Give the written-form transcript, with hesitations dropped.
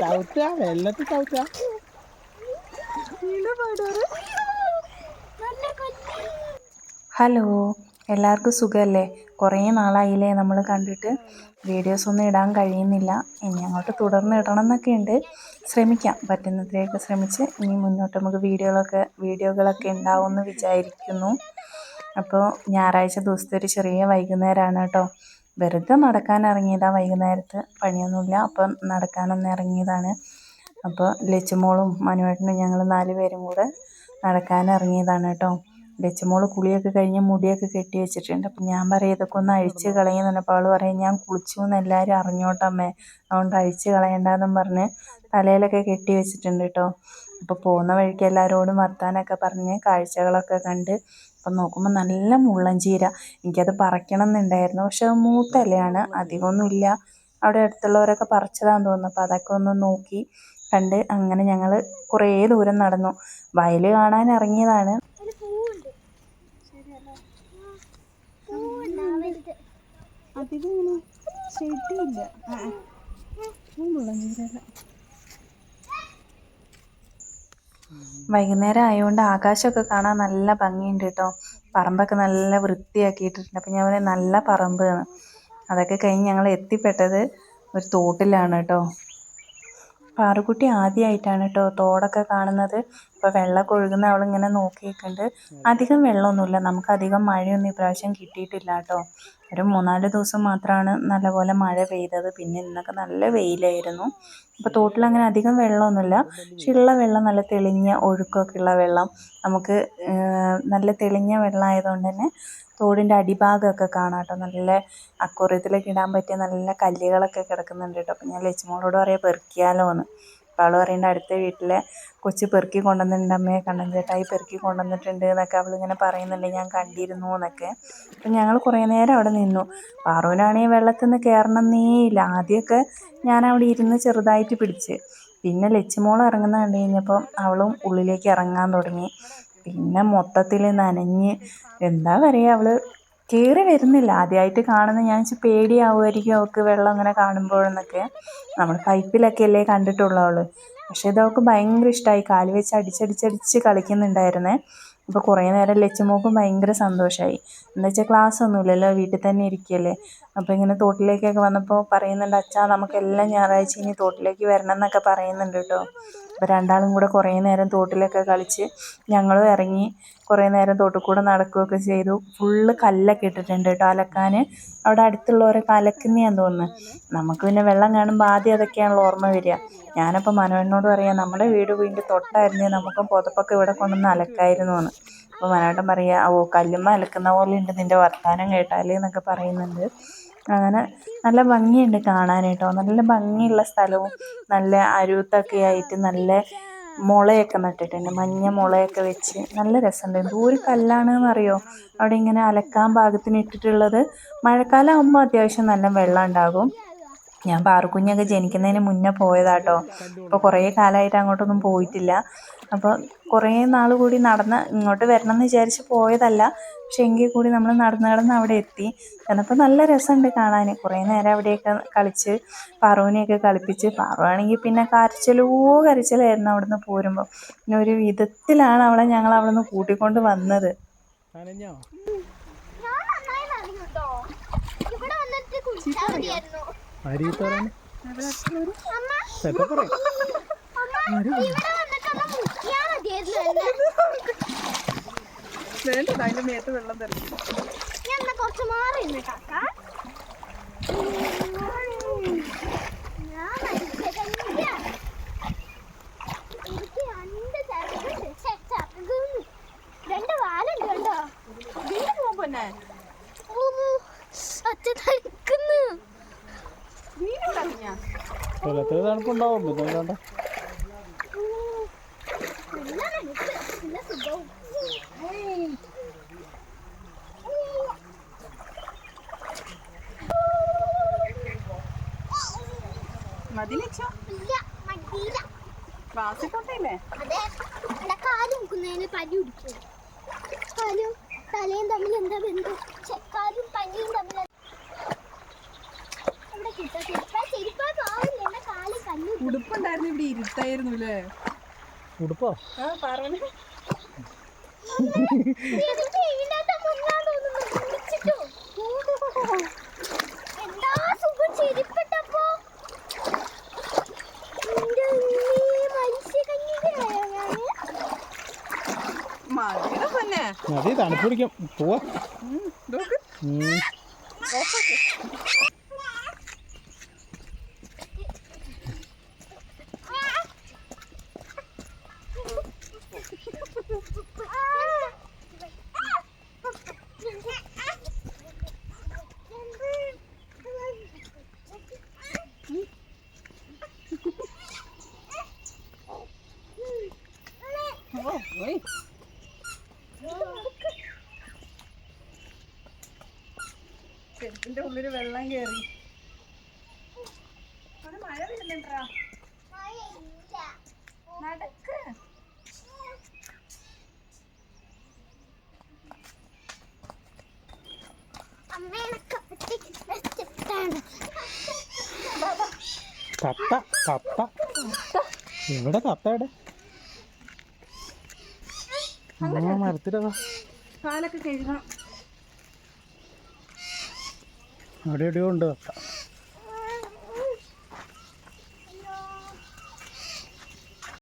ചവിട്ടുക വെള്ളത്തിൽ ചവിട്ടുക. ഹലോ, എല്ലാവർക്കും സുഖമല്ലേ? കുറേ നാളായില്ലേ നമ്മൾ കണ്ടിട്ട്. വീഡിയോസൊന്നും ഇടാൻ കഴിയുന്നില്ല. ഇനി അങ്ങോട്ട് തുടർന്ന് ഇടണം എന്നൊക്കെ ഉണ്ട്. ശ്രമിക്കാം, പറ്റുന്നത്രയൊക്കെ ശ്രമിച്ച് ഇനി മുന്നോട്ട് നമുക്ക് വീഡിയോകളൊക്കെ ഉണ്ടാവുമെന്ന് വിചാരിക്കുന്നു. അപ്പോൾ ഞായറാഴ്ച ദിവസത്തെ ഒരു ചെറിയ വൈകുന്നേരമാണ് കേട്ടോ. വെറുതെ നടക്കാൻ ഇറങ്ങിയതാണ്. വൈകുന്നേരത്ത് പണിയൊന്നുമില്ല, അപ്പം നടക്കാനൊന്ന് ഇറങ്ങിയതാണ്. അപ്പോൾ ലച്ചുമോളും മനുവേട്ടനും ഞങ്ങൾ 4 പേരും കൂടെ നടക്കാൻ ഇറങ്ങിയതാണ് കേട്ടോ. ലച്ചുമോൾ കുളിയൊക്കെ കഴിഞ്ഞ് മുടിയൊക്കെ കെട്ടി വെച്ചിട്ടുണ്ട്. അപ്പം ഞാൻ പറയും ഇതൊക്കെ ഒന്ന് അഴിച്ച് കളയുന്നുണ്ട്. അപ്പോൾ അവൾ പറയും ഞാൻ കുളിച്ചു എന്ന് എല്ലാവരും അറിഞ്ഞോട്ടമ്മേ, അതുകൊണ്ട് അഴിച്ച് കളയണ്ടെന്നും പറഞ്ഞ് തലയിലൊക്കെ കെട്ടി വെച്ചിട്ടുണ്ട് കേട്ടോ. അപ്പോൾ പോകുന്ന വഴിക്ക് എല്ലാവരോടും വർത്താനമൊക്കെ പറഞ്ഞ് കാഴ്ചകളൊക്കെ കണ്ട് അപ്പം നോക്കുമ്പോൾ നല്ല മുള്ളൻചീര. എനിക്കത് പറിക്കണം എന്നുണ്ടായിരുന്നു, പക്ഷെ അത് മൂത്ത ഇലയാണ്, അധികമൊന്നുമില്ല. അവിടെ അടുത്തുള്ളവരൊക്കെ പറിച്ചതാന്ന് തോന്നുന്നു. അപ്പോൾ അതൊക്കെ ഒന്ന് നോക്കി കണ്ട് അങ്ങനെ ഞങ്ങൾ കുറേ ദൂരം നടന്നു. വയൽ കാണാൻ ഇറങ്ങിയതാണ്. വൈകുന്നേരം ആയതുകൊണ്ട് ആകാശമൊക്കെ കാണാൻ നല്ല ഭംഗിയുണ്ട് കേട്ടോ. പറമ്പൊക്കെ നല്ല വൃത്തിയാക്കിയിട്ടുണ്ട്. അപ്പം ഞാൻ പറയാം നല്ല പറമ്പ്. അതൊക്കെ കഴിഞ്ഞ് ഞങ്ങൾ എത്തിപ്പെട്ടത് ഒരു തോട്ടിലാണ് കേട്ടോ. പാറുക്കുട്ടി ആദ്യമായിട്ടാണ് കേട്ടോ തോടൊക്കെ കാണുന്നത്. ഇപ്പോൾ വെള്ളമൊക്കെ ഒഴുകുന്ന അവളിങ്ങനെ നോക്കിയിട്ടുണ്ട്. അധികം വെള്ളമൊന്നുമില്ല, നമുക്കധികം മഴയൊന്നും ഇപ്രാവശ്യം കിട്ടിയിട്ടില്ല കേട്ടോ. ഒരു 3-4 ദിവസം മാത്രമാണ് നല്ലപോലെ മഴ പെയ്തത്. പിന്നെ ഇന്നൊക്കെ നല്ല വെയിലായിരുന്നു. അപ്പോൾ തോട്ടിലങ്ങനെ അധികം വെള്ളമൊന്നുമില്ല, പക്ഷെ ഉള്ള വെള്ളം നല്ല തെളിഞ്ഞ ഒഴുക്കൊക്കെ ഉള്ള വെള്ളം. നമുക്ക് നല്ല തെളിഞ്ഞ വെള്ളമായതുകൊണ്ട് തന്നെ തോടിൻ്റെ അടിഭാഗമൊക്കെ കാണാം കേട്ടോ. നല്ല അക്വേറിയത്തിലൊക്കെ ഇടാൻ പറ്റിയ നല്ല കല്ലുകളൊക്കെ കിടക്കുന്നുണ്ട് കേട്ടോ. അപ്പം ഞാൻ ലച്ചുമോളോട് പറയാം പെറുക്കിയാലോ എന്ന്. അപ്പോൾ അവൾ പറയുന്നുണ്ട് അടുത്ത വീട്ടിലെ കൊച്ച് പെറുക്കി കൊണ്ടുവന്നിട്ടുണ്ട് അമ്മയെ, കണ്ണൻ ചേട്ടായി പെറുക്കി കൊണ്ടുവന്നിട്ടുണ്ട് എന്നൊക്കെ അവളിങ്ങനെ പറയുന്നുണ്ട്, ഞാൻ കണ്ടിരുന്നു എന്നൊക്കെ. അപ്പം ഞങ്ങൾ കുറേ നേരം അവിടെ നിന്നു. പാറുവിനാണെങ്കിൽ വെള്ളത്തിൽ നിന്ന് കയറണമെന്നേ ഇല്ല. ആദ്യമൊക്കെ ഞാൻ അവിടെ ഇരുന്ന് ചെറുതായിട്ട് പിടിച്ച്, പിന്നെ ലച്ചുമോൾ ഇറങ്ങുന്ന കണ്ടു കഴിഞ്ഞപ്പോൾ അവളും ഉള്ളിലേക്ക് ഇറങ്ങാൻ തുടങ്ങി. പിന്നെ മൊത്തത്തിൽ നനഞ്ഞ് എന്താ പറയുക, അവൾ കയറി വരുന്നില്ല. ആദ്യമായിട്ട് കാണുന്ന ഞാൻ പേടിയാവുമായിരിക്കും അവൾക്ക് വെള്ളം അങ്ങനെ കാണുമ്പോഴെന്നൊക്കെ. നമ്മൾ പൈപ്പിലൊക്കെ അല്ലേ കണ്ടിട്ടുള്ളൂ അവൾ. പക്ഷേ ഇത് അവൾക്ക് ഭയങ്കര ഇഷ്ടമായി. കാല് വെച്ച് അടിച്ചടിച്ചടിച്ച് കളിക്കുന്നുണ്ടായിരുന്നേ. അപ്പോൾ കുറേ നേരം ലച്ചുമോൾക്കും ഭയങ്കര സന്തോഷമായി. എന്താ വെച്ചാൽ ക്ലാസ് ഒന്നുമില്ലല്ലോ, വീട്ടിൽ തന്നെ ഇരിക്കുകയല്ലേ. അപ്പോൾ ഇങ്ങനെ തോട്ടിലേക്കൊക്കെ വന്നപ്പോൾ പറയുന്നുണ്ട് അച്ഛാ നമുക്കെല്ലാം ഞായറാഴ്ച ഇനി തോട്ടിലേക്ക് വരണം എന്നൊക്കെ പറയുന്നുണ്ട് കേട്ടോ. അപ്പോൾ രണ്ടാളും കൂടെ കുറേ നേരം തോട്ടിലൊക്കെ കളിച്ച് ഞങ്ങളും ഇറങ്ങി കുറേ നേരം തോട്ടിൽ കൂടെ നടക്കുകയൊക്കെ ചെയ്തു. ഫുള്ള് കല്ലൊക്കെ ഇട്ടിട്ടുണ്ട് കേട്ടോ അലക്കാൻ. അവിടെ അടുത്തുള്ളവരൊക്കെ അലക്കുന്നതാന്ന് തോന്നുന്നു. നമുക്ക് പിന്നെ വെള്ളം കാണുമ്പോൾ ആദ്യം അതൊക്കെയാണല്ലോ ഓർമ്മ വരിക. ഞാനപ്പോൾ മനോനോട് പറയാം നമ്മുടെ വീടിൻ്റെ തൊട്ടായിരുന്നേ നമുക്ക് പുതപ്പൊക്കെ ഇവിടെ കൊണ്ടുവന്ന് അലക്കായിരുന്നു എന്ന്. അപ്പോൾ മനോട്ടൻ പറയുക ഓ കല്ലുമ്മ അലക്കുന്ന പോലെ ഉണ്ട് നിൻ്റെ വർത്താനം കേട്ടാൽ എന്നൊക്കെ പറയുന്നുണ്ട്. അങ്ങനെ നല്ല ഭംഗിയുണ്ട് കാണാൻ കേട്ടോ. നല്ല ഭംഗിയുള്ള സ്ഥലവും നല്ല അരുത്തൊക്കെ ആയിട്ട് നല്ല മുളയൊക്കെ നട്ടിട്ടുണ്ട്, മഞ്ഞ മുളയൊക്കെ വെച്ച് നല്ല രസമുണ്ട്. എന്തോരം കല്ലാണെന്ന് അറിയോ അവിടെ ഇങ്ങനെ അലക്കാൻ പാകത്തിന് ഇട്ടിട്ടുള്ളത്. മഴക്കാലം ആകുമ്പോൾ അത്യാവശ്യം നല്ല വെള്ളം ഉണ്ടാകും. ഞാൻ പാറുക്കുഞ്ഞൊക്കെ ജനിക്കുന്നതിന് മുന്നേ പോയതാട്ടോ. ഇപ്പോൾ കുറേ കാലമായിട്ട് അങ്ങോട്ടൊന്നും പോയിട്ടില്ല. അപ്പോൾ കുറേ നാൾ കൂടി നടന്ന് ഇങ്ങോട്ട് വരണം എന്ന് വിചാരിച്ച് പോയതല്ല, പക്ഷെ എങ്കിൽ കൂടി നമ്മൾ നടന്ന് അവിടെ എത്തി. എന്നപ്പോൾ നല്ല രസമുണ്ട് കാണാൻ. കുറേ നേരം അവിടെയൊക്കെ കളിച്ച് പാറുവിനെയൊക്കെ കളിപ്പിച്ച്. പാറുവാണെങ്കിൽ പിന്നെ കരച്ചിലായിരുന്നു അവിടുന്ന് പോരുമ്പോൾ. പിന്നെ ഒരു വിധത്തിലാണ് ഞങ്ങൾ അവിടെ നിന്ന് കൂട്ടിക്കൊണ്ട് വന്നത്. വേണ്ട, അതിൻ്റെ മേത്ത് വെള്ളം തെറിക്കും. കുറച്ച് മാറി കാക്ക. രണ്ട് വാലുണ്ട് കണ്ടോ. തണുപ്പുണ്ടാവും പിന്നെ വേണ്ട. തലയും തമ്മിൽ എന്താ ബന്ധം? കാലും പനിയും തമ്മിൽ ഇവിടെ കിട്ടാ ചെരുപ്പാ പാവില്ല. എന്റെ കാല് കല്ലു ഉടുപ്പുണ്ടായിരുന്നു ഇവിടെ ഇരുട്ടായിരുന്നു അല്ലേ? ഉടുപ്പോ? ആ പറഞ്ഞു. എനിക്ക് ഇതിനകത്ത് മുങ്ങാൻ തോന്നുന്നു. കുളിച്ചിട്ടോ? എന്താ സുഖം ചെരിപ്പിട്ടപ്പോ. എന്റെ മനുഷ്യകന്യകയായോ ഞാന്? മതിയുടെ തന്നെ. മതി, തണുപ്പ് പിടിക്കും. പോവാ. നോക്ക്. ചെരുപ്പിന്റെ ഉള്ളില് വെള്ളം കേറി. അവിടെ മഴ വരുന്നുണ്ടാ? നടക്ക്. തത്ത തത്ത ഇവിടെ തത്ത എവിടെ? മരത്തിലതാ. കാലൊക്കെ കഴുകണം. അവിടെ എവിടെയോ ഉണ്ട് തത്ത.